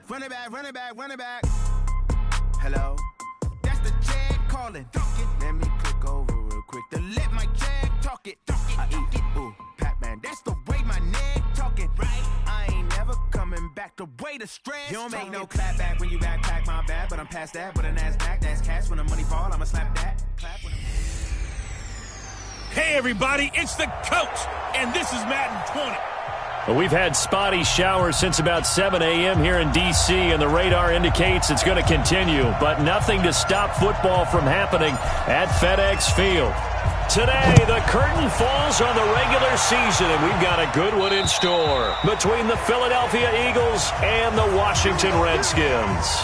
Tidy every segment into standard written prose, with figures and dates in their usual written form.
Run it back, run it back, run it back. Hello? That's the jag calling. Let me click over real quick to let my jag talk it. I eat, ooh, Pac-Man. That's the way my neck talking. Right? I ain't never coming back the way the stress. You don't make no clap back when you backpack, my bad. But I'm past that with an ass back. That's cash when the money fall. I'ma slap that. Clap when Hey, everybody, it's the coach, and this is Madden 20. Well, we've had spotty showers since about 7 a.m. here in D.C., and the radar indicates it's going to continue, but nothing to stop football from happening at FedEx Field. Today, the curtain falls on the regular season, and we've got a good one in store between the Philadelphia Eagles and the Washington Redskins.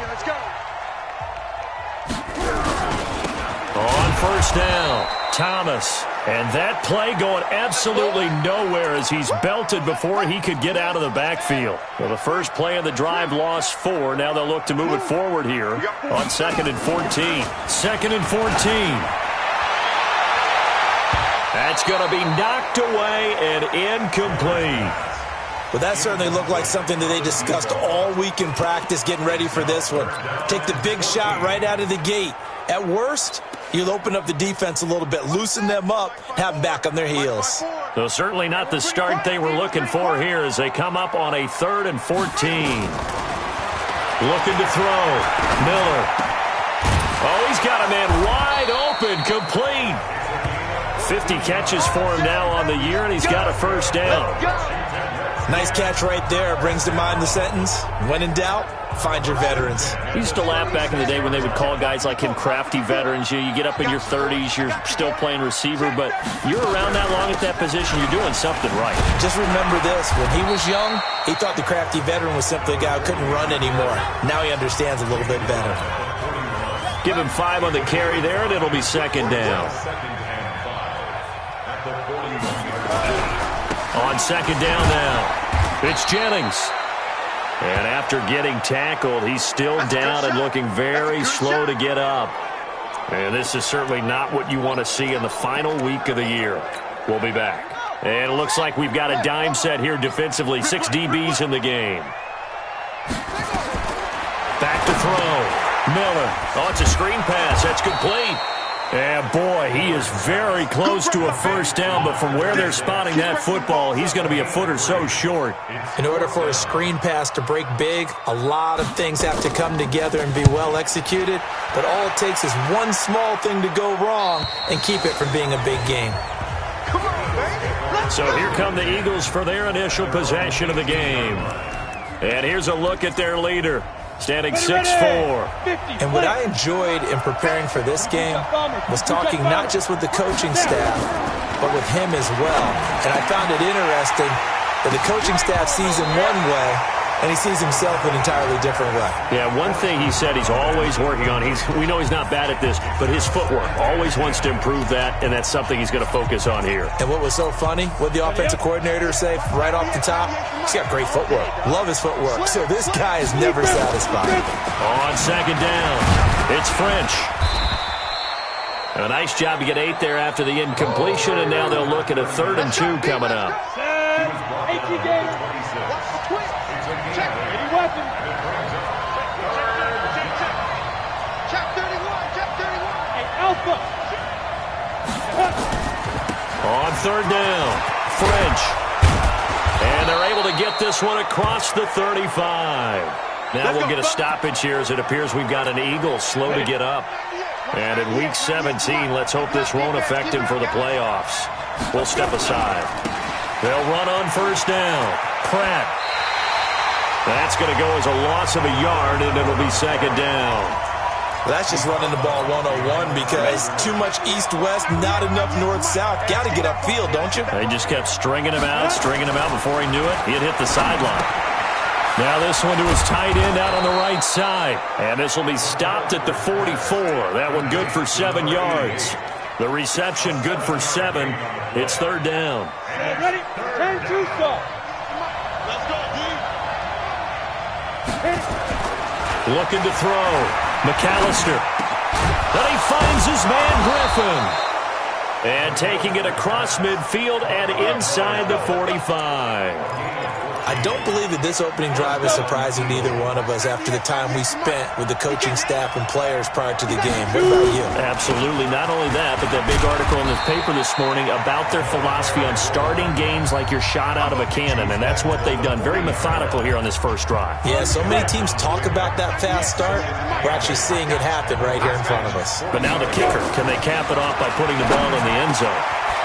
Let's go. On first down, Thomas. And that play going absolutely nowhere as he's belted before he could get out of the backfield. Well, the first play of the drive lost 4. Now they'll look to move it forward here on 2nd and 14. 2nd and 14. That's going to be knocked away and incomplete. Well, that certainly looked like something that they discussed all week in practice getting ready for this one. Take the big shot right out of the gate. At worst, you'll open up the defense a little bit, loosen them up, have them back on their heels. So certainly not the start they were looking for here as they come up on a 3rd and 14. Looking to throw. Miller. Oh, he's got a man wide open, complete. 50 catches for him now on the year, and he's got a first down. Nice catch right there. Brings to mind the sentence, when in doubt, find your veterans. We used to laugh back in the day when they would call guys like him crafty veterans. You get up in your 30s, you're still playing receiver, but you're around that long at that position, you're doing something right. Just remember this, when he was young, he thought the crafty veteran was simply a guy who couldn't run anymore. Now he understands a little bit better. Give him 5 on the carry there, and it'll be 2nd down. On 2nd down now, it's Jennings. And after getting tackled, he's still down and looking very slow to get up. And this is certainly not what you want to see in the final week of the year. We'll be back. And it looks like we've got a dime set here defensively. 6 DBs in the game. Back to throw. Miller. Oh, it's a screen pass. That's complete. And, boy, he is very close to a first down, but from where they're spotting that football, he's going to be a foot or so short. In order for a screen pass to break big, a lot of things have to come together and be well executed, but all it takes is one small thing to go wrong and keep it from being a big game. So here come the Eagles for their initial possession of the game. And here's a look at their leader. Standing 6'4". And what I enjoyed in preparing for this game was talking not just with the coaching staff, but with him as well. And I found it interesting that the coaching staff sees him one way, and he sees himself an entirely different way. Yeah, one thing he said he's always working on, we know he's not bad at this, but his footwork, always wants to improve that, and that's something he's going to focus on here. And what was so funny, what the offensive coordinator say right off the top, he's got great footwork. Love his footwork. So this guy is never satisfied. On 2nd down, it's French. A nice job to get 8 there after the incompletion, and now they'll look at a 3rd and 2 coming up. On 3rd down, French. And they're able to get this one across the 35. Now we'll get a stoppage here as it appears we've got an Eagle slow to get up. And in Week 17, let's hope this won't affect him for the playoffs. We'll step aside. They'll run on 1st down. Pratt. That's going to go as a loss of a yard, and it'll be 2nd down. Well, that's just running the ball 101 because too much east-west, not enough north-south. Got to get upfield, don't you? They just kept stringing him out before he knew it. He'd hit the sideline. Now this one to his tight end out on the right side. And this will be stopped at the 44. That one good for 7 yards. The reception good for 7. It's 3rd down. Ready? 10-2 start. Let's go, D. Looking to throw. McAllister. Then he finds his man Griffin. And taking it across midfield and inside the 45. I don't believe that this opening drive is surprising to either one of us after the time we spent with the coaching staff and players prior to the game. What about you? Absolutely. Not only that, but that big article in the paper this morning about their philosophy on starting games like you're shot out of a cannon, and that's what they've done. Very methodical here on this first drive. Yeah, so many teams talk about that fast start. We're actually seeing it happen right here in front of us. But now the kicker. Can they cap it off by putting the ball in the end zone?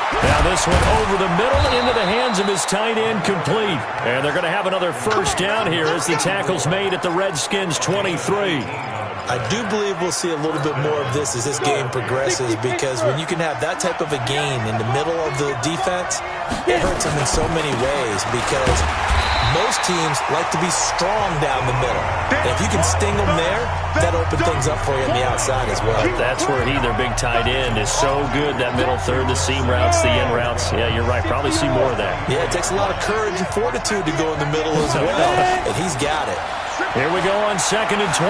Now this one over the middle into the hands of his tight end, complete. And they're going to have another first down here as the tackle's made at the Redskins' 23. I do believe we'll see a little bit more of this as this game progresses, because when you can have that type of a gain in the middle of the defense, it hurts them in so many ways, because most teams like to be strong down the middle. And if you can sting them there, that opens things up for you on the outside as well. That's where their big tight end, is so good. That middle third, the seam routes, the in routes. Yeah, you're right. Probably see more of that. Yeah, it takes a lot of courage and fortitude to go in the middle as well. And he's got it. Here we go on 2nd and 12.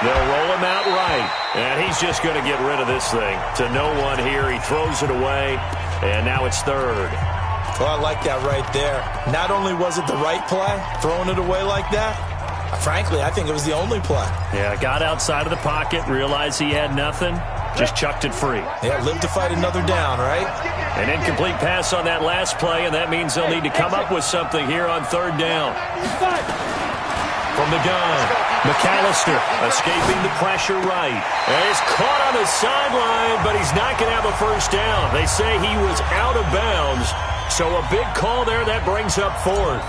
They'll roll him out right. And he's just going to get rid of this thing. To no one here. He throws it away. And now it's 3rd. Well, I like that right there. Not only was it the right play, throwing it away like that, frankly, I think it was the only play. Yeah, got outside of the pocket, realized he had nothing, just chucked it free. Yeah, live to fight another down, right? An incomplete pass on that last play, and that means they'll need to come up with something here on 3rd down. From the gun, McAllister escaping the pressure right. And he's caught on the sideline, but he's not going to have a first down. They say he was out of bounds. So a big call there that brings up 4th.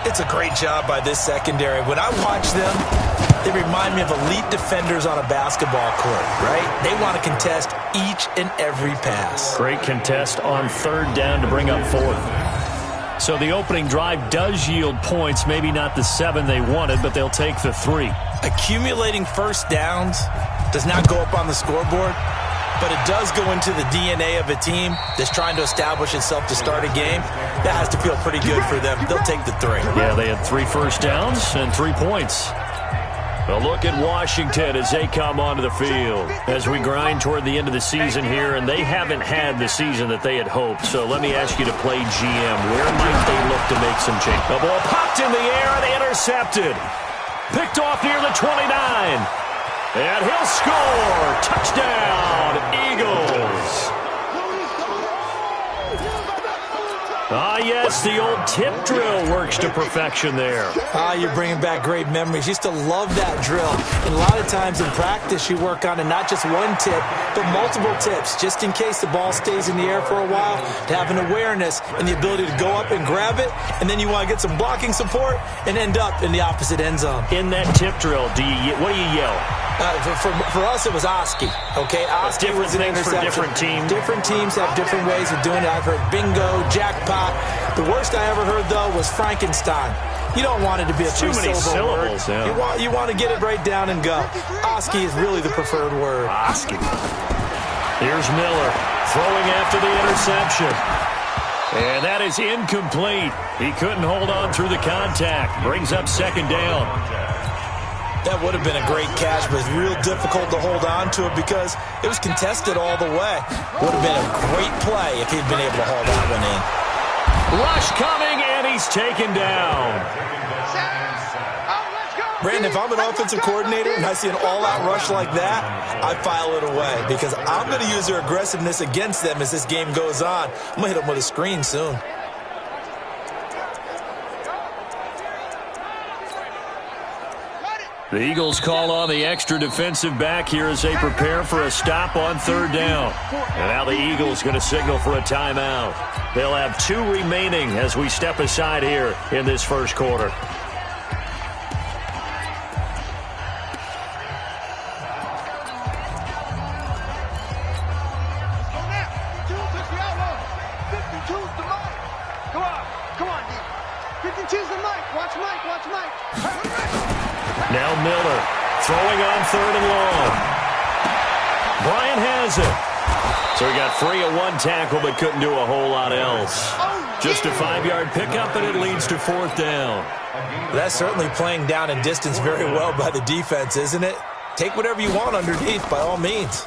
It's a great job by this secondary. When I watch them, they remind me of elite defenders on a basketball court, right? They want to contest each and every pass. Great contest on 3rd down to bring up 4th. So the opening drive does yield points, maybe not the 7 they wanted, but they'll take the 3. Accumulating first downs does not go up on the scoreboard, but it does go into the DNA of a team that's trying to establish itself to start a game. That has to feel pretty good for them. They'll take the 3. Yeah, they had 3 first downs and 3 points. A look at Washington as they come onto the field as we grind toward the end of the season here, and they haven't had the season that they had hoped. So let me ask you to play GM. Where might they look to make some change? The ball popped in the air and intercepted. Picked off near the 29. And he'll score. Touchdown, Eagles. Ah, yes, the old tip drill works to perfection there. You're bringing back great memories. Used to love that drill. And a lot of times in practice, you work on it, not just one tip, but multiple tips, just in case the ball stays in the air for a while, to have an awareness and the ability to go up and grab it, and then you want to get some blocking support and end up in the opposite end zone. In that tip drill, what do you yell? For us, it was Oski. Okay, Oski was an interception. For different teams. Different teams have different ways of doing it. I've heard bingo, jackpot. The worst I ever heard, though, was Frankenstein. You don't want it to be a too many syllables. Yeah. You want to get it right down and go. Oski is really the preferred word. Oski. Here's Miller throwing after the interception. And that is incomplete. He couldn't hold on through the contact. Brings up 2nd down. That would have been a great catch, but it's real difficult to hold on to it because it was contested all the way. Would have been a great play if he'd been able to haul that one in. Rush coming, and he's taken down. Brandon, if I'm an offensive coordinator and I see an all-out rush like that, I file it away because I'm going to use their aggressiveness against them as this game goes on. I'm going to hit them with a screen soon. The Eagles call on the extra defensive back here as they prepare for a stop on 3rd down. And now the Eagles going to signal for a timeout. They'll have 2 remaining as we step aside here in this first quarter. Now Miller throwing on 3rd and long. Bryant has it. So he got free of 1 tackle but couldn't do a whole lot else. Just a 5-yard pickup, and it leads to 4th down. That's certainly playing down and distance very well by the defense, isn't it? Take whatever you want underneath, by all means.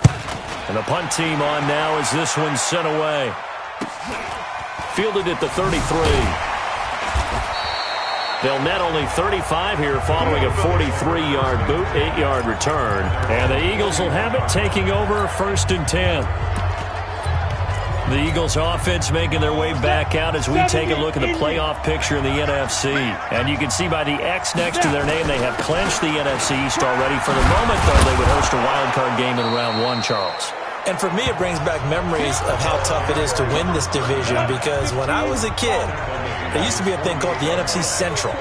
And the punt team on now as this one's sent away. Fielded at the 33. They'll net only 35 here following a 43-yard boot, 8-yard return. And the Eagles will have it taking over 1st and 10. The Eagles offense making their way back out as we take a look at the playoff picture in the NFC. And you can see by the X next to their name, they have clinched the NFC East already. For the moment, though, they would host a wild card game in round 1, Charles. And for me, it brings back memories of how tough it is to win this division, because when I was a kid, there used to be a thing called the NFC Central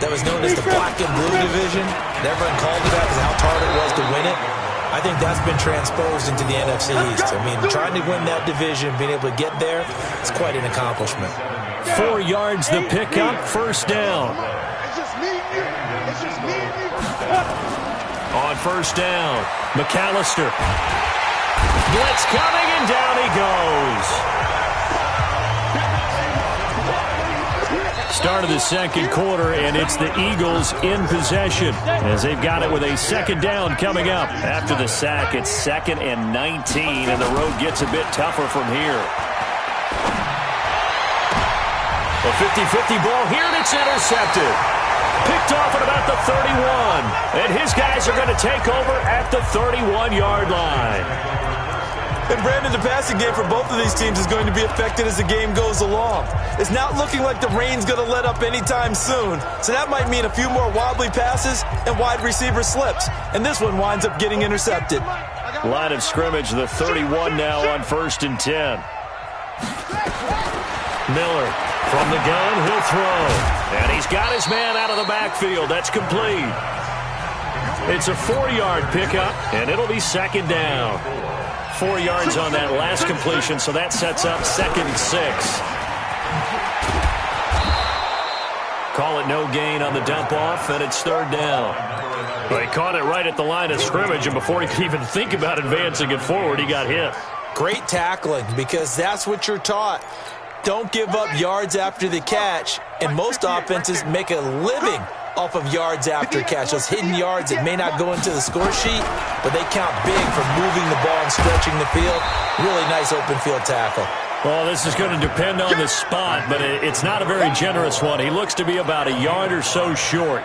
that was known as the black and blue division. Everyone called it that because of how hard it was to win it. I think that's been transposed into the NFC East. I mean, trying to win that division, being able to get there, it's quite an accomplishment. 4 yards the pickup, 1st down. It's just me and you. It's just me and you. On 1st down, McAllister. Blitz coming, and down he goes. Start of the second quarter, and it's the Eagles in possession as they've got it with a 2nd down coming up. After the sack, it's 2nd and 19, and the road gets a bit tougher from here. A 50-50 ball here, and it's intercepted. Picked off at about the 31, and his guys are going to take over at the 31-yard line. And Brandon, the passing game for both of these teams is going to be affected as the game goes along. It's not looking like the rain's going to let up anytime soon. So that might mean a few more wobbly passes and wide receiver slips. And this one winds up getting intercepted. Line of scrimmage, the 31 now on 1st and 10. Miller from the gun, he'll throw. And he's got his man out of the backfield. That's complete. It's a 4-yard pickup, and it'll be 2nd down. 4 yards on that last completion, so that sets up 2nd and 6. Call it no gain on the dump-off, and it's 3rd down. Well, he caught it right at the line of scrimmage, and before he could even think about advancing it forward, he got hit. Great tackling, because that's what you're taught. Don't give up yards after the catch, and most offenses make a living off of yards after catch. Those hidden yards that may not go into the score sheet, but they count big for moving the ball and stretching the field. Really nice open field tackle. Well, this is going to depend on the spot, but it's not a very generous one. He looks to be about a yard or so short.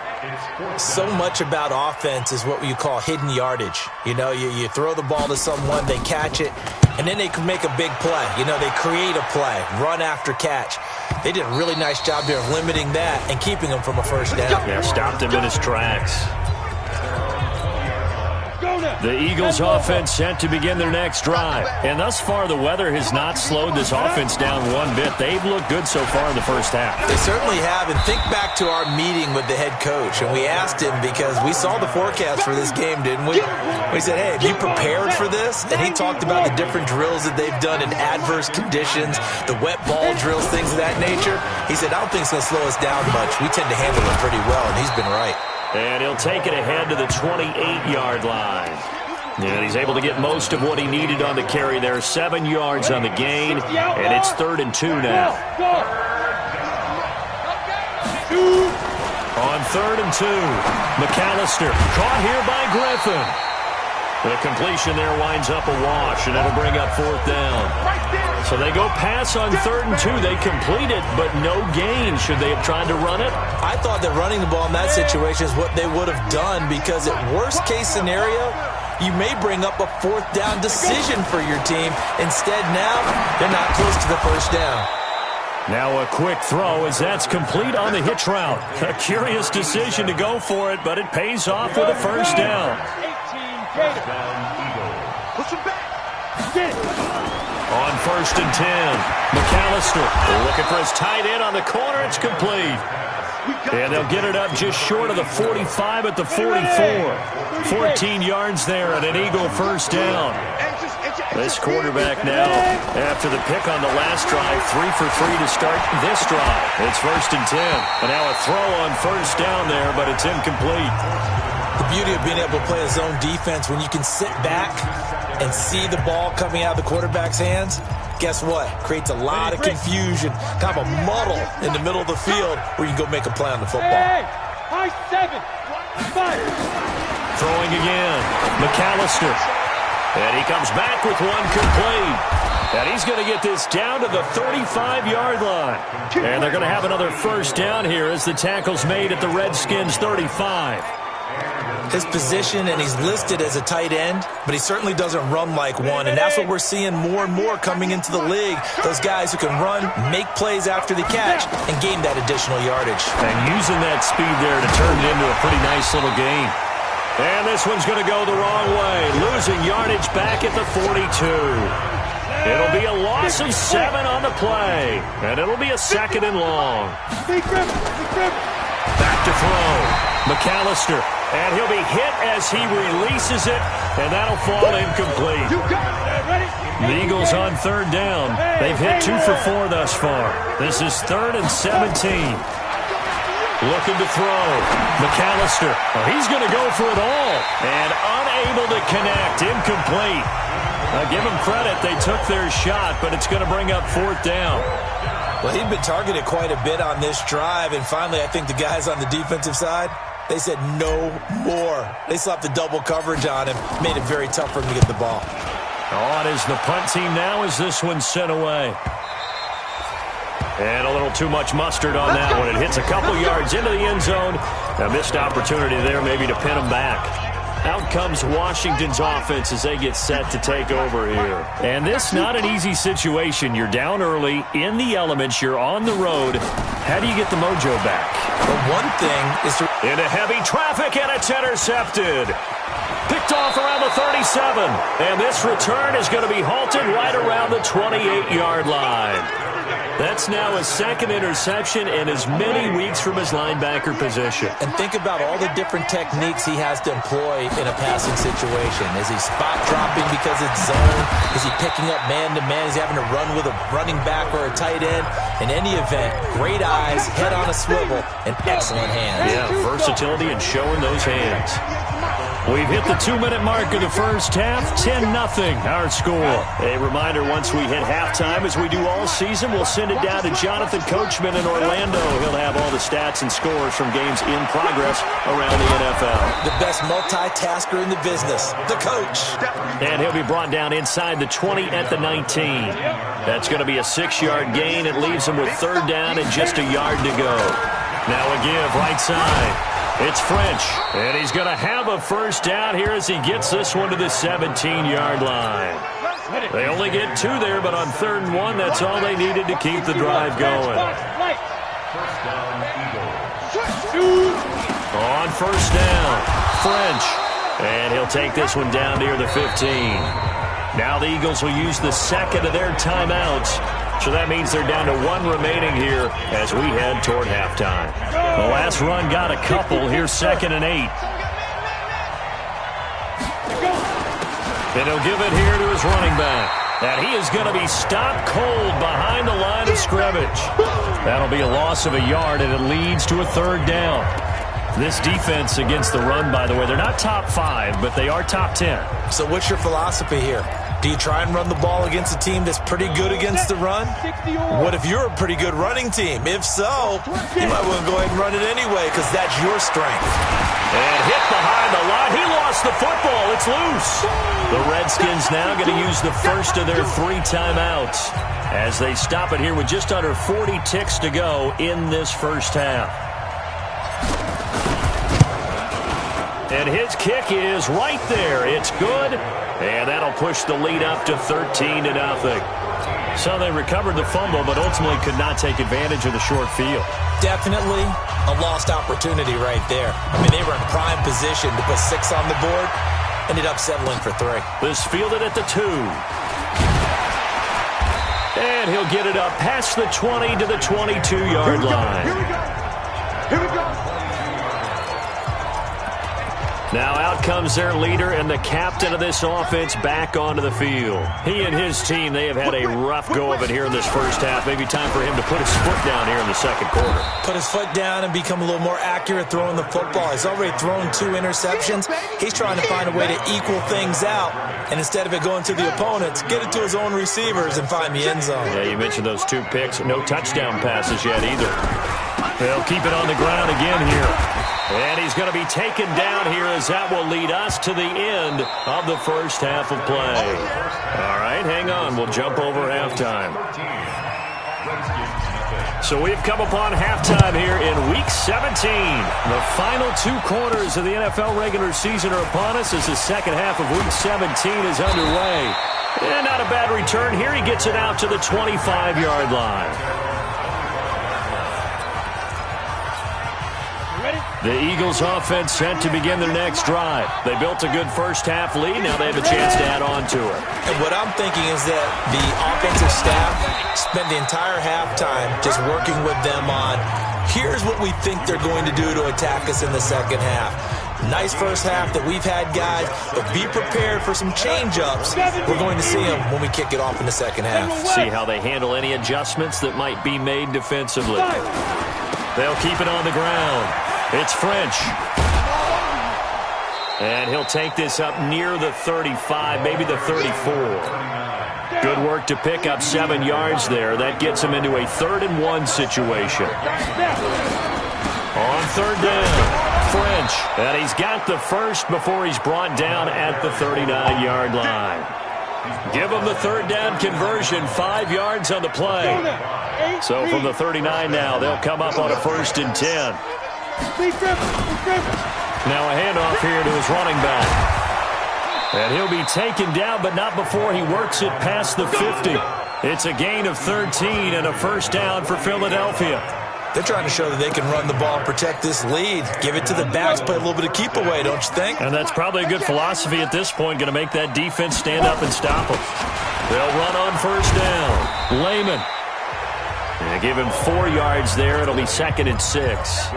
So much about offense is what you call hidden yardage. You know, you throw the ball to someone, they catch it, and then they can make a big play. You know, they create a play, run after catch. They did a really nice job there of limiting that and keeping him from a 1st down. Yeah, stopped him in his tracks. The Eagles offense set to begin their next drive. And thus far, the weather has not slowed this offense down one bit. They've looked good so far in the 1st half. They certainly have. And think back to our meeting with the head coach. And we asked him, because we saw the forecast for this game, didn't we? We said, hey, have you prepared for this? And he talked about the different drills that they've done in adverse conditions, the wet ball drills, things of that nature. He said, I don't think it's going to slow us down much. We tend to handle it pretty well, and he's been right. And he'll take it ahead to the 28-yard line. And he's able to get most of what he needed on the carry there. 7 yards on the gain, and it's 3rd and 2 now. On 3rd and 2, McAllister caught here by Griffin. The completion there winds up a wash, and it'll bring up 4th down. So they go pass on 3rd and 2. They complete it, but no gain. Should they have tried to run it? I thought that running the ball in that situation is what they would have done, because at worst case scenario, you may bring up a 4th down decision for your team. Instead, now, they're not close to the 1st down. Now a quick throw as that's complete on the hitch route. A curious decision to go for it, but it pays off with a 1st down. On 1st and 10, McAllister looking for his tight end on the corner. It's complete. And they'll get it up just short of the 45 at the 44. 14 yards there and an Eagle 1st down. This quarterback now, after the pick on the last drive, 3 for 3 to start this drive. It's 1st and 10. And now a throw on 1st down there, but it's incomplete. The beauty of being able to play a zone defense when you can sit back and see the ball coming out of the quarterback's hands, guess what? Creates a lot of confusion, kind of a muddle in the middle of the field where you can go make a play on the football. High 7, 5. Throwing again, McAllister. And he comes back with one complete. And he's going to get this down to the 35-yard line. And they're going to have another first down here as the tackle's made at the Redskins' 35. His position, and he's listed as a tight end, but he certainly doesn't run like one, and that's what we're seeing more and more coming into the league. Those guys who can run, make plays after the catch, and gain that additional yardage. And using that speed there to turn it into a pretty nice little gain. And this one's going to go the wrong way, losing yardage back at the 42. It'll be a loss of 7 on the play, and it'll be a 2nd and long. Back to throw. McAllister, and he'll be hit as he releases it, and that'll fall incomplete. The Eagles on 3rd down. They've hit 2 for 4 thus far. This is 3rd and 17. Looking to throw. McAllister, he's going to go for it all, and unable to connect, incomplete. Give them credit, they took their shot, but it's going to bring up 4th down. Well, he'd been targeted quite a bit on this drive, and finally I think the guys on the defensive side, they said no more. They slapped the double coverage on him, made it very tough for him to get the ball. On is the punt team now as this one's sent away. And a little too much mustard on that one. It hits a couple yards into the end zone. A missed opportunity there maybe to pin them back. Out comes Washington's offense as they get set to take over here. And this not an easy situation. You're down early, in the elements, you're on the road. How do you get the mojo back? Well, one thing is to... Into heavy traffic, and it's intercepted. Picked off around the 37. And this return is going to be halted right around the 28-yard line. That's now his 2nd interception in as many weeks from his linebacker position. And think about all the different techniques he has to employ in a passing situation. Is he spot dropping because it's zone? Is he picking up man-to-man? Is he having to run with a running back or a tight end? In any event, great eyes, head on a swivel, and excellent hands. Yeah, versatility and showing those hands. We've hit the 2-minute mark of the first half, 10-0 our score. A reminder, once we hit halftime, as we do all season, we'll send it down to Jonathan Coachman in Orlando. He'll have all the stats and scores from games in progress around the NFL. The best multitasker in the business, the coach. And he'll be brought down inside the 20 at the 19. That's going to be a 6-yard gain. It leaves him with 3rd down and just a yard to go. Now a give right side. It's French, and he's going to have a first down here as he gets this one to the 17-yard line. They only get 2 there, but on 3rd and 1, that's all they needed to keep the drive going. On first down, French, and he'll take this one down near the 15. Now the Eagles will use the 2nd of their timeouts. So that means they're down to 1 remaining here as we head toward halftime. The last run got a couple. Here's 2nd and 8. And he'll give it here to his running back. And he is going to be stopped cold behind the line of scrimmage. That'll be a loss of a yard, and it leads to a 3rd down. This defense against the run, by the way, they're not top 5, but they are top 10. So what's your philosophy here? Do you try and run the ball against a team that's pretty good against the run? What if you're a pretty good running team? If so, you might want to go ahead and run it anyway because that's your strength. And hit behind the line. He lost the football. It's loose. The Redskins now going to use the first of their 3 timeouts as they stop it here with just under 40 ticks to go in this first half. And his kick is right there. It's good. And that'll push the lead up to 13-0. So they recovered the fumble, but ultimately could not take advantage of the short field. Definitely a lost opportunity right there. I mean, they were in prime position to put 6 on the board. Ended up settling for 3. This fielded at the 2. And he'll get it up past the 20 to the 22-yard line. Here we go. Now out comes their leader and the captain of this offense back onto the field. He and his team, they have had a rough go of it here in this first half. Maybe time for him to put his foot down here in the second quarter. Put his foot down and become a little more accurate throwing the football. He's already thrown 2 interceptions. He's trying to find a way to equal things out. And instead of it going to the opponents, get it to his own receivers and find the end zone. Yeah, you mentioned those 2 picks. No touchdown passes yet either. They'll keep it on the ground again here. And he's going to be taken down here as that will lead us to the end of the first half of play. All right, hang on. We'll jump over halftime. So we've come upon halftime here in Week 17. The final 2 quarters of the NFL regular season are upon us as the second half of Week 17 is underway. And not a bad return here. He gets it out to the 25-yard line. The Eagles offense set to begin their next drive. They built a good first half lead. Now they have a chance to add on to it. And what I'm thinking is that the offensive staff spent the entire halftime just working with them on, here's what we think they're going to do to attack us in the second half. Nice first half that we've had, guys, but be prepared for some change-ups. We're going to see them when we kick it off in the second half. See how they handle any adjustments that might be made defensively. They'll keep it on the ground. It's French. And he'll take this up near the 35, maybe the 34. Good work to pick up 7 yards there. That gets him into a 3rd-and-1 situation. On 3rd down, French. And he's got the first before he's brought down at the 39-yard line. Give him the 3rd down conversion, 5 yards on the play. So from the 39 now, they'll come up on a 1st and 10. Now a handoff here to his running back. And he'll be taken down, but not before he works it past the 50. It's a gain of 13 and a 1st down for Philadelphia. They're trying to show that they can run the ball and protect this lead. Give it to the backs, play a little bit of keep away, don't you think? And that's probably a good philosophy at this point, going to make that defense stand up and stop them. They'll run on 1st down. Lehman. And give him 4 yards there. It'll be 2nd and 6.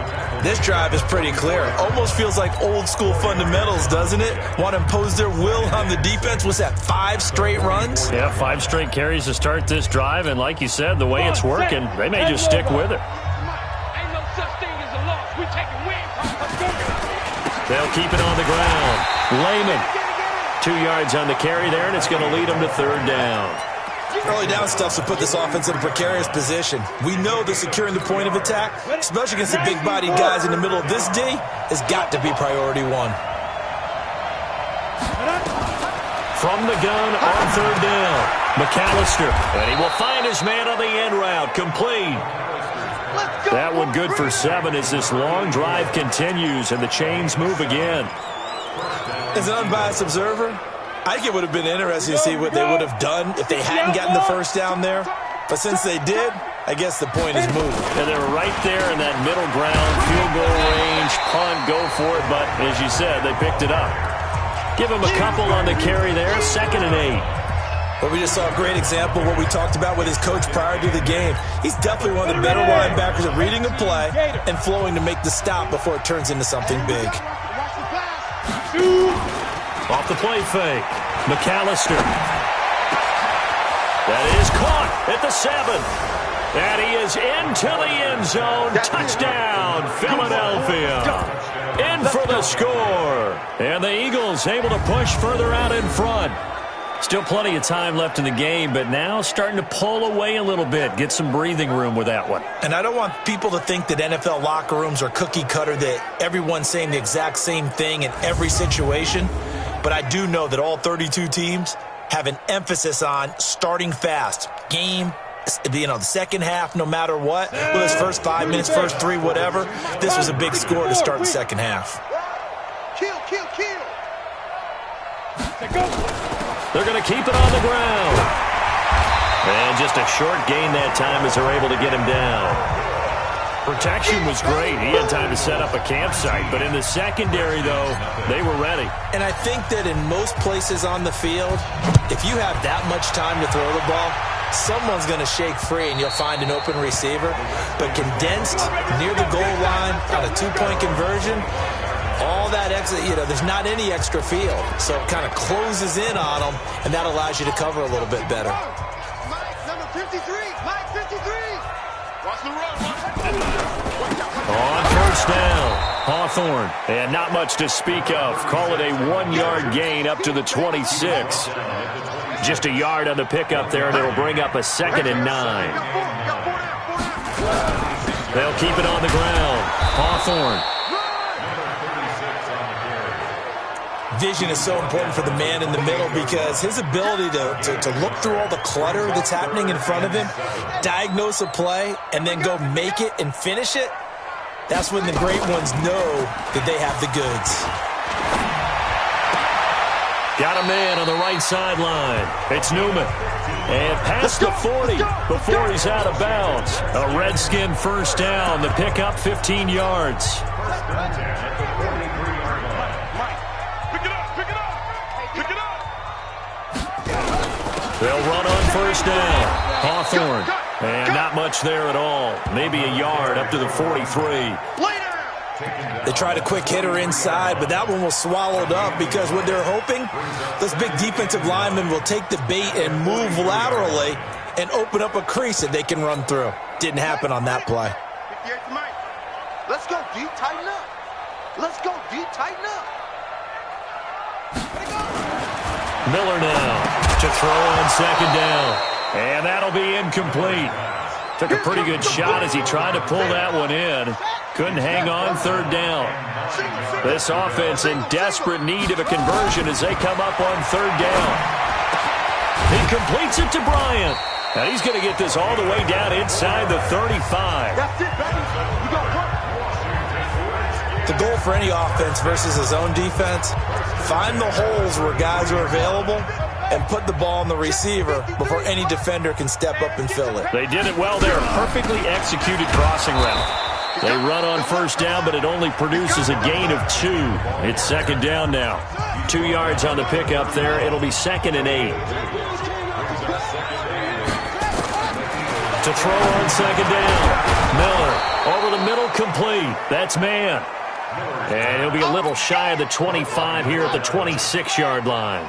This drive is pretty clear. Almost feels like old school fundamentals, doesn't it? Want to impose their will on the defense. Was that 5 straight runs? Yeah, 5 straight carries to start this drive. And like you said, the way it's working, they may just stick with it. Ain't no such thing as a loss. We taking wins. They'll keep it on the ground. Lehman. 2 yards on the carry there, and it's going to lead them to 3rd down. Early down stuff to put this offense in a precarious position. We know that securing the point of attack, especially against the big-bodied guys in the middle of this D, has got to be priority 1. From the gun on 3rd down, McAllister. And he will find his man on the end route, complete. That one good for 7 as this long drive continues and the chains move again. As an unbiased observer, I think it would have been interesting to see what they would have done if they hadn't gotten the 1st down there. But since they did, I guess the point is moved. And they were right there in that middle ground, field goal range, punt, go for it. But as you said, they picked it up. Give him a couple on the carry there, 2nd and 8. But we just saw a great example of what we talked about with his coach prior to the game. He's definitely one of the better linebackers at reading a play and flowing to make the stop before it turns into something big. Off the play fake, McAllister. That is caught at the 7. And he is into the end zone. Touchdown, Philadelphia. In for the score. And the Eagles able to push further out in front. Still plenty of time left in the game, but now starting to pull away a little bit. Get some breathing room with that one. And I don't want people to think that NFL locker rooms are cookie cutter, that everyone's saying the exact same thing in every situation. But I do know that all 32 teams have an emphasis on starting fast. Game, the second half, no matter what. Whether it's first 5 minutes, first 3, whatever. This was a big score to start the second half. Kill. They're going to keep it on the ground. And just a short gain that time as they're able to get him down. Protection was great. He had time to set up a campsite. But in the secondary, though, they were ready. And I think that in most places on the field, if you have that much time to throw the ball, someone's going to shake free and you'll find an open receiver. But condensed near the goal line on a 2-point conversion, all that extra, there's not any extra field. So it kind of closes in on them, and that allows you to cover a little bit better. Mike, number 53. Mike, 53. Watch the run. On first down, Hawthorne. And not much to speak of. Call it a 1-yard gain up to the 26. Just a yard on the pickup there, and it'll bring up a 2nd and 9. They'll keep it on the ground. Hawthorne. Vision is so important for the man in the middle because his ability to look through all the clutter that's happening in front of him, diagnose a play, and then go make it and finish it, that's when the great ones know that they have the goods. Got a man on the right sideline. It's Newman. And past the 40 before he's out of bounds. A Redskin first down. The pickup 15 yards. They'll run on first down. Hawthorne. And not much there at all. Maybe a yard up to the 43. They tried a quick hitter inside, but that one was swallowed up because what they're hoping, those big defensive linemen will take the bait and move laterally and open up a crease that they can run through. Didn't happen on that play. Let's go, D. Tighten up. Let's go, D. Tighten up. Miller now to throw on second down. And that'll be incomplete. Took a pretty good shot as he tried to pull that one in. Couldn't hang on third down. This offense in desperate need of a conversion as they come up on third down. He completes it to Bryant. And he's going to get this all the way down inside the 35. That's it, baby. We got work. The goal for any offense versus his own defense, find the holes where guys are available and put the ball on the receiver before any defender can step up and fill it. They did it well there. Perfectly executed crossing route. They run on first down, but it only produces a gain of 2. It's second down now. 2 yards on the pickup there. It'll be 2nd and 8. To throw on second down. Miller over the middle, complete. That's man. And he'll be a little shy of the 25 here at the 26-yard line.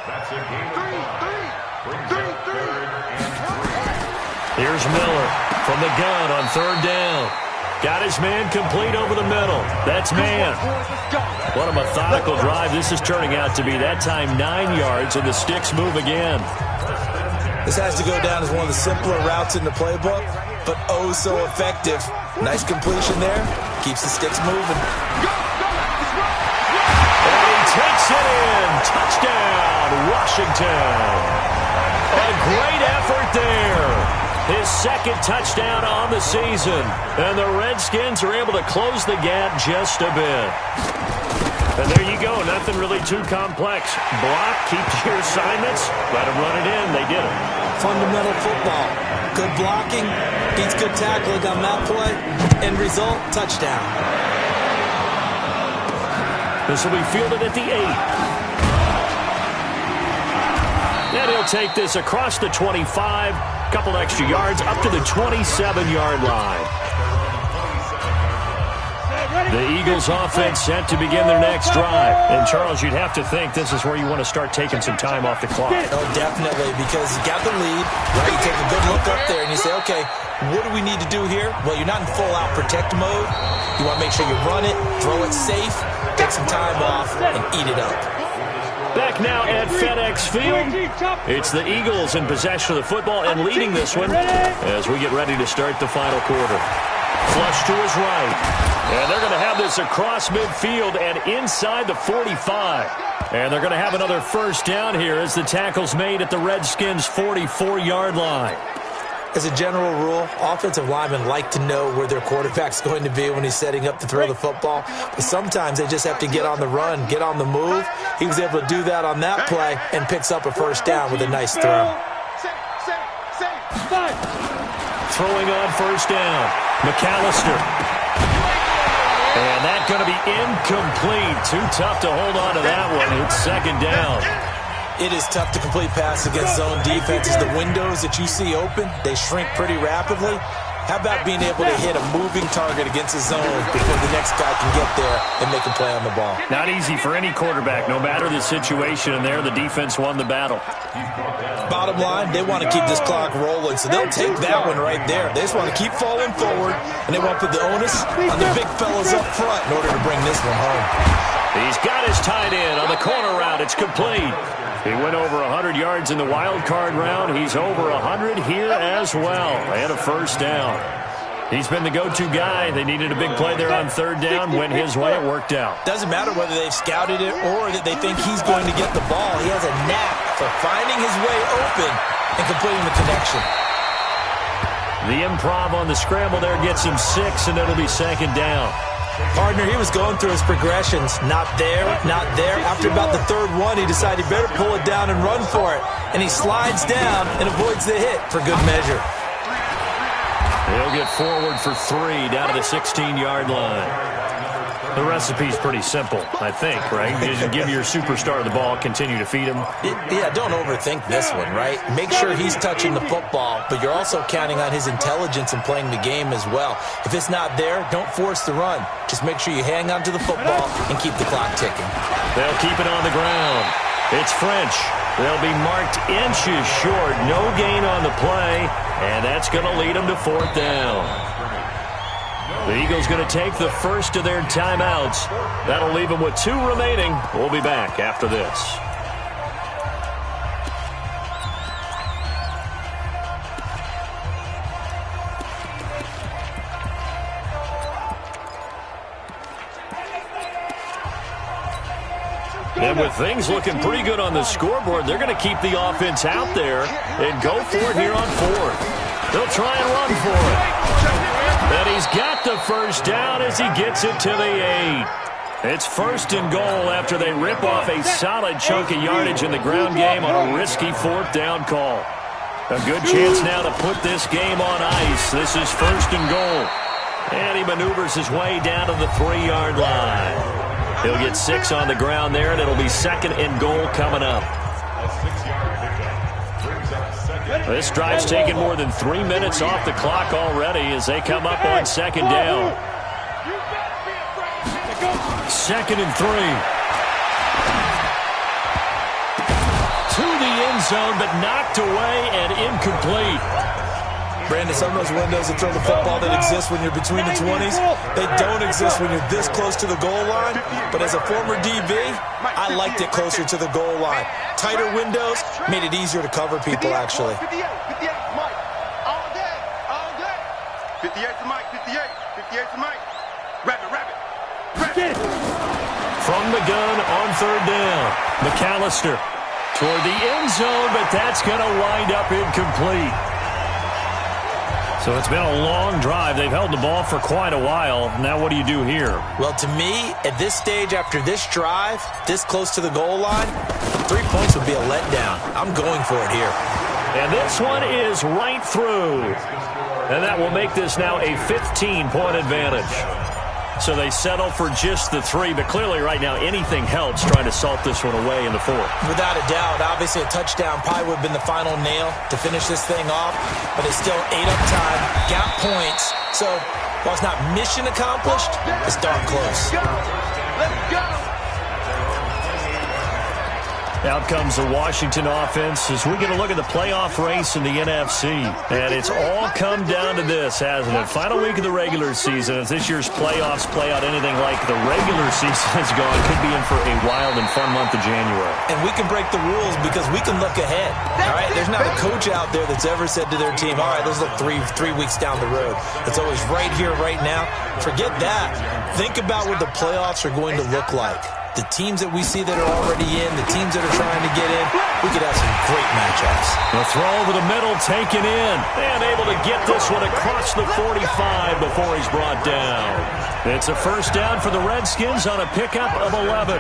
Here's Miller from the gun on third down. Got his man complete over the middle. That's man. What a methodical drive this is turning out to be. That time 9 yards, and the sticks move again. This has to go down as one of the simpler routes in the playbook, but oh so effective. Nice completion there. Keeps the sticks moving. And he takes it in. Touchdown, Washington. A great effort there. His second touchdown on the season. And the Redskins are able to close the gap just a bit. And there you go. Nothing really too complex. Block, keep to your assignments, let them run it in. They did it. Fundamental football. Good blocking, beats good tackling on that play. End result, touchdown. This will be fielded at the 8. And he'll take this across the 25. Couple extra yards up to the 27-yard line. The Eagles offense set to begin their next drive. And, Charles, you'd have to think this is where you want to start taking some time off the clock. Oh, definitely, because you got the lead, right? You take a good look up there and you say, okay, what do we need to do here? Well, you're not in full-out protect mode. You want to make sure you run it, throw it safe, take some time off, and eat it up. Back now at FedEx Field. It's the Eagles in possession of the football and leading this one as we get ready to start the final quarter. Flush to his right. And they're going to have this across midfield and inside the 45. And they're going to have another first down here as the tackle's made at the Redskins' 44-yard line. As a general rule, offensive linemen like to know where their quarterback's going to be when he's setting up to throw the football. But sometimes they just have to get on the run, get on the move. He was able to do that on that play and picks up a first down with a nice throw. Throwing on first down, McAllister. And that's going to be incomplete. Too tough to hold on to that one. It's second down. It is tough to complete passes against zone defenses. The windows that you see open, they shrink pretty rapidly. How about being able to hit a moving target against his zone before the next guy can get there and make a play on the ball? Not easy for any quarterback, no matter the situation, and there the defense won the battle. Bottom line, they want to keep this clock rolling, so they'll take that one right there. They just want to keep falling forward, and they want to put the onus on the big fellas up front in order to bring this one home. He's got his tight end on the corner route. It's complete. He went over 100 yards in the wild card round. He's over 100 here as well, and a first down. He's been the go-to guy. They needed a big play there on third down. Went his way. It worked out. Doesn't matter whether they've scouted it or that they think he's going to get the ball. He has a knack for finding his way open and completing the connection. The improv on the scramble there gets him 6, and it'll be second down. Partner, he was going through his progressions. Not there, not there. After about the third one, he decided he better pull it down and run for it. And he slides down and avoids the hit for good measure. He'll get forward for 3 down to the 16-yard line. The recipe's pretty simple, I think, right? You just give your superstar the ball, continue to feed him. Yeah, don't overthink this one, right? Make sure he's touching the football, but you're also counting on his intelligence in playing the game as well. If it's not there, don't force the run. Just make sure you hang on to the football and keep the clock ticking. They'll keep it on the ground. It's French. They'll be marked inches short. No gain on the play, and that's going to lead them to fourth down. The Eagles going to take the first of their timeouts. That'll leave them with 2 remaining. We'll be back after this. And with things looking pretty good on the scoreboard, they're going to keep the offense out there and go for it here on 4th. They'll try and run for it. And he's got the first down as he gets it to the 8. It's first and goal after they rip off a solid chunk of yardage in the ground game on a risky 4th down call. A good chance now to put this game on ice. This is first and goal. And he maneuvers his way down to the 3-yard line. He'll get 6 on the ground there, and it'll be second and goal coming up. This drive's taken more than 3 minutes off the clock already as they come up on second down. Second and 3. To the end zone, but knocked away and incomplete. Brandon, some of those windows that throw the football that exist when you're between the 20s, they don't exist when you're this close to the goal line. But as a former DB, I liked it closer to the goal line. Tighter windows made it easier to cover people, actually. 58 to Mike. All day. All day. 58 to Mike. 58 to Mike. Rabbit. From the gun on third down. McAllister toward the end zone, but that's going to wind up incomplete. So it's been a long drive. They've held the ball for quite a while. Now what do you do here? Well, to me, at this stage after this drive, this close to the goal line, 3 points would be a letdown. I'm going for it here. And this one is right through. And that will make this now a 15-point advantage. So they settle for just the 3, but clearly right now anything helps trying to salt this one away in the 4th. Without a doubt, obviously a touchdown probably would have been the final nail to finish this thing off, but it's still 8 up time, got points. So while it's not mission accomplished, it's darn close. Let's go. Out comes the Washington offense as we get a look at the playoff race in the NFC. And it's all come down to this, hasn't it? Final week of the regular season. As this year's playoffs play out anything like the regular season has gone, could be in for a wild and fun month of January. And we can break the rules because we can look ahead. All right, there's not a coach out there that's ever said to their team, all right, let's look three weeks down the road. It's always right here, right now. Forget that. Think about what the playoffs are going to look like. The teams that we see that are already in, the teams that are trying to get in, we could have some great matchups. The throw over the middle taken in. And able to get this one across the 45 before he's brought down. It's a first down for the Redskins on a pickup of 11.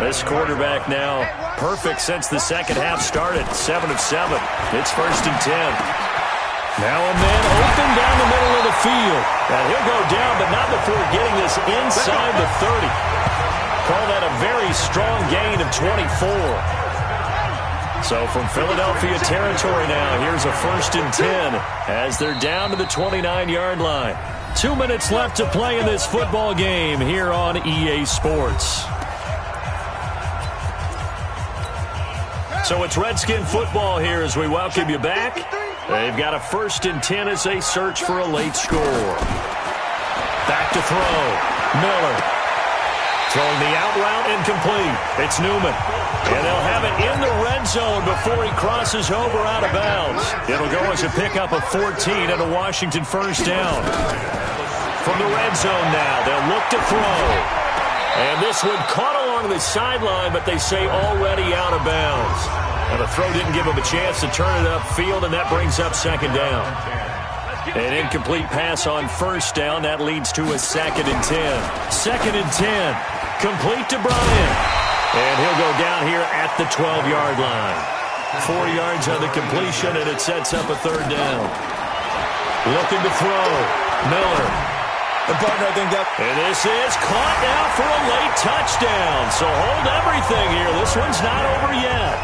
This quarterback now perfect since the second half started. 7 of 7. It's first and 10. Now a man open down the middle of the field. And he'll go down, but not before getting this inside the 30. Call that a very strong gain of 24. So from Philadelphia territory now, here's a 1st and 10 as they're down to the 29-yard line. 2 minutes left to play in this football game here on EA Sports. So it's Redskin football here as we welcome you back. They've got a 1st and 10 as they search for a late score. Back to throw. Miller. Throwing the out route incomplete. It's Newman. And they'll have it in the red zone before he crosses over out of bounds. It'll go as a pickup of 14 and a Washington 1st down. From the red zone now, they'll look to throw. And this one caught along the sideline, but they say already out of bounds. Now the throw didn't give him a chance to turn it upfield, and that brings up 2nd down. An incomplete pass on 1st down. That leads to a 2nd and 10. 2nd and 10. Complete to Bryant. And he'll go down here at the 12-yard line. 4 yards on the completion, and it sets up a 3rd down. Looking to throw. Miller. The partner, I think that... And this is caught now for a late touchdown. So hold everything here. This one's not over yet.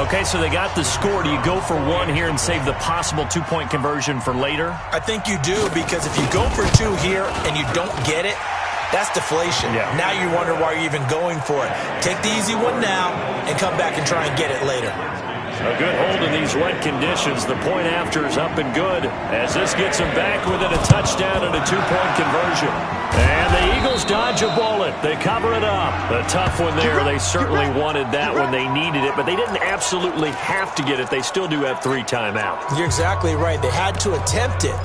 Okay, so they got the score. Do you go for 1 here and save the possible 2-point conversion for later? I think you do, because if you go for 2 here and you don't get it, that's deflation. Yeah. Now you wonder why you're even going for it. Take the easy one now and come back and try and get it later. A good hold in these wet conditions. The point after is up and good as this gets them back within a touchdown and a 2-point conversion. And the Eagles dodge a bullet. They cover it up. A tough one there. They certainly wanted that when they needed it, but they didn't absolutely have to get it. They still do have 3 timeouts. You're exactly right. They had to attempt it.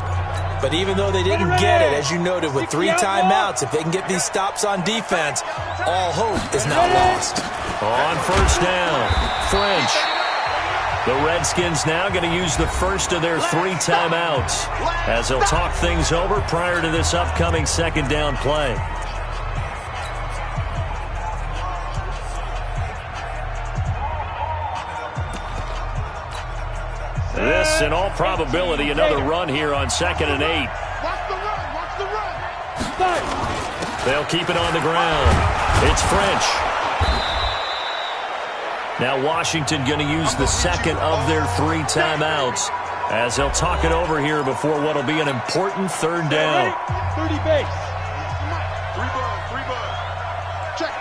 But even though they didn't get it, as you noted, with 3 timeouts, if they can get these stops on defense, all hope is not lost. On 1st down, French. The Redskins now going to use the first of their 3 timeouts as they'll talk things over prior to this upcoming 2nd down play. This, in all probability, another run here on 2nd and 8. Watch the run. Watch the run. They'll keep it on the ground. It's French. Now Washington going to use the 2nd of their 3 timeouts as they'll talk it over here before what will be an important 3rd down. 30 base. 3 bud. Check.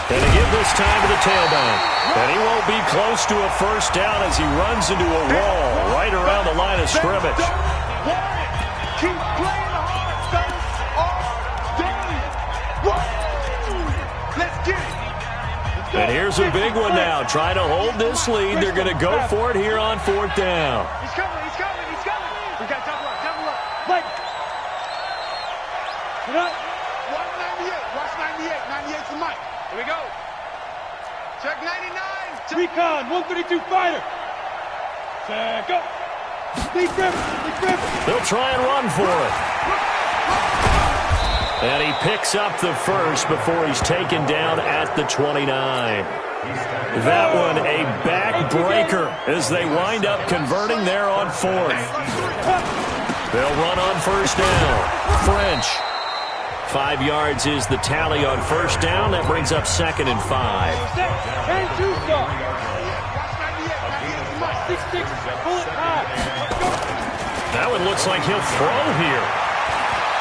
And they give this time to the tailback. And he won't be close to a 1st down as he runs into a wall right around the line of scrimmage. Keep playing hard, fellas. Let's get it. And here's a big one now. Trying to hold this lead. They're going to go for it here on 4th down. He's coming. We got double up. Play. Watch 98. Watch 98. 98's the mic. Here we go. Check 99. Recon, 132 fighter. Check up. Lead grip. They'll try and run for it. And he picks up the first before he's taken down at the 29. That one a backbreaker as they wind up converting there on 4th. They'll run on 1st down. French. 5 yards is the tally on 1st down. That brings up 2nd and 5. And 2 stop. 6-6, bullet high. That one looks like he'll throw here.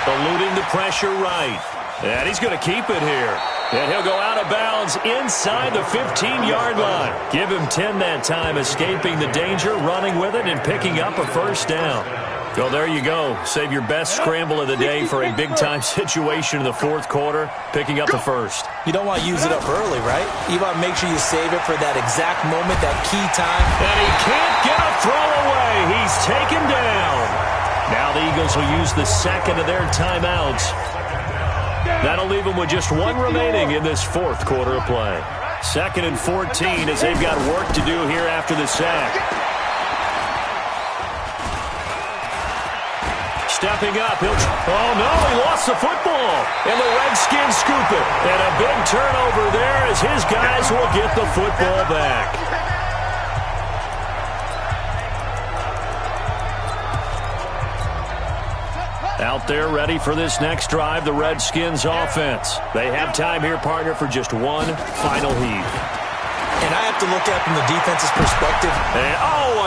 Eluding the pressure right. And he's going to keep it here. And he'll go out of bounds inside the 15-yard line. Give him 10 that time, escaping the danger, running with it, and picking up a 1st down. Well, there you go. Save your best scramble of the day for a big-time situation in the 4th quarter, picking up the 1st. You don't want to use it up early, right? You want to make sure you save it for that exact moment, that key time. And he can't get a throw away. He's taken down. Now the Eagles will use the 2nd of their timeouts. That'll leave them with just 1 remaining in this 4th quarter of play. 2nd and 14 as they've got work to do here after the sack. Stepping up. Oh, no, he lost the football. And the Redskins scoop it. And a big turnover there as his guys will get the football back. Out there ready for this next drive, the Redskins offense. They have time here, partner, for just 1 final heave. I have to look at it from the defense's perspective. And,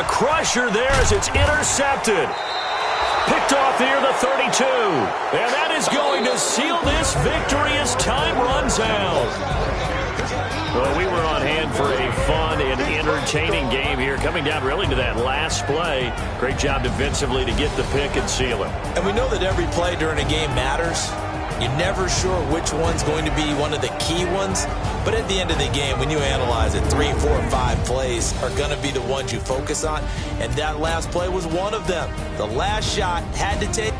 a crusher there as it's intercepted. Picked off near the 32. And that is going to seal this victory as time runs out. Well, we were on hand for a fun and entertaining game here, coming down really to that last play. Great job defensively to get the pick and seal it. And we know that every play during a game matters. You're never sure which one's going to be one of the key ones. But at the end of the game, when you analyze it, 3, 4, 5 plays are going to be the ones you focus on. And that last play was one of them. The last shot had to take